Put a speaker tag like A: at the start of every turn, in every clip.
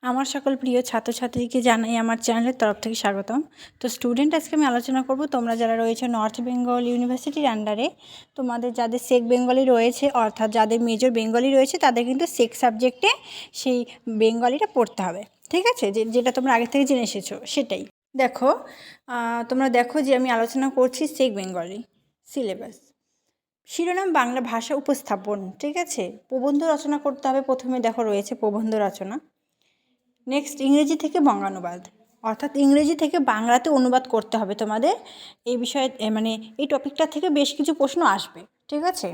A: আমার সকল প্রিয় ছাত্রছাত্রীকে জানাই আমার চ্যানেলের তরফ থেকে স্বাগতম। তো স্টুডেন্ট, আজকে আমি আলোচনা করব তোমরা যারা রয়েছে নর্থ বেঙ্গল ইউনিভার্সিটির আন্ডারে, তোমাদের যাদের সেক বেঙ্গলি রয়েছে, অর্থাৎ যাদের মেজর বেঙ্গলি রয়েছে, তাদের কিন্তু সেক সাবজেক্টে সেই বেঙ্গলিটা পড়তে হবে। ঠিক আছে, যেটা তোমরা আগে থেকে জেনে এসেছো সেটাই। দেখো, তোমরা দেখো যে আমি আলোচনা করছি সেক বেঙ্গলি সিলেবাস। শিরোনাম বাংলা ভাষা উপস্থাপন। ঠিক আছে, প্রবন্ধ রচনা করতে হবে। প্রথমে দেখো রয়েছে প্রবন্ধ রচনা। নেক্সট ইংরেজি থেকে বঙ্গানুবাদ, অর্থাৎ ইংরেজি থেকে বাংলাতে অনুবাদ করতে হবে তোমাদের। এই বিষয়ে মানে এই টপিকটা থেকে বেশ কিছু প্রশ্ন আসবে। ঠিক আছে,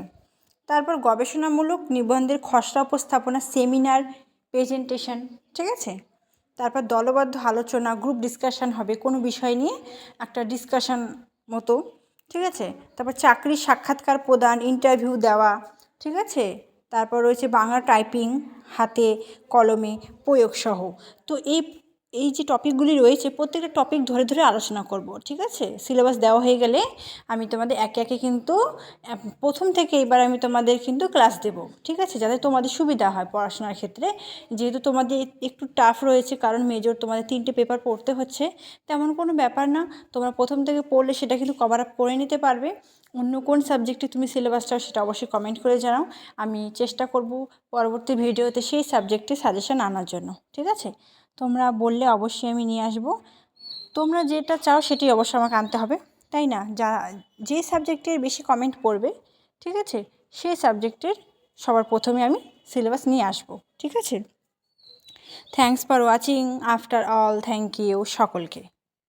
A: তারপর গবেষণামূলক নিবন্ধের খসড়া উপস্থাপনা, সেমিনার, প্রেজেন্টেশন। ঠিক আছে, তারপর দলবদ্ধ আলোচনা, গ্রুপ ডিসকাশন হবে কোনো বিষয় নিয়ে, একটা ডিসকাশন মতো। ঠিক আছে, তারপর চাকরির সাক্ষাৎকার প্রদান, ইন্টারভিউ দেওয়া। ঠিক আছে, তারপর রয়েছে বাংলা টাইপিং, হাতে কলমে প্রয়োগসহ। তো এই যে টপিকগুলি রয়েছে, প্রত্যেকটা টপিক ধরে ধরে আলোচনা করব। ঠিক আছে, সিলেবাস দেওয়া হয়ে গেলে আমি তোমাদের একে একে কিন্তু প্রথম থেকে এবার আমি তোমাদের কিন্তু ক্লাস দেব। ঠিক আছে, যাতে তোমাদের সুবিধা হয় পড়াশোনার ক্ষেত্রে। যেহেতু তোমাদের একটু টাফ রয়েছে, কারণ মেজর তোমাদের 3টে পেপার পড়তে হচ্ছে, তেমন কোনো ব্যাপার না। তোমরা প্রথম থেকে পড়লে সেটা কিন্তু কভার আপ করে নিতে পারবে। অন্য কোন সাবজেক্টে তুমি সিলেবাস চাও সেটা অবশ্যই কমেন্ট করে জানাও। আমি চেষ্টা করব পরবর্তী ভিডিওতে সেই সাবজেক্টে সাজেশন আনার জন্য। ঠিক আছে, তোমরা বললে অবশ্যই আমি নিয়ে আসবো। তোমরা যেটা চাও সেটি অবশ্যই আমাকে আনতে হবে, তাই না? যে সাবজেক্টের বেশি কমেন্ট পড়বে, ঠিক আছে, সেই সাবজেক্টের সবার প্রথমে আমি সিলেবাস নিয়ে আসবো। ঠিক আছে, thanks for watching. After all, thank you সকলকে।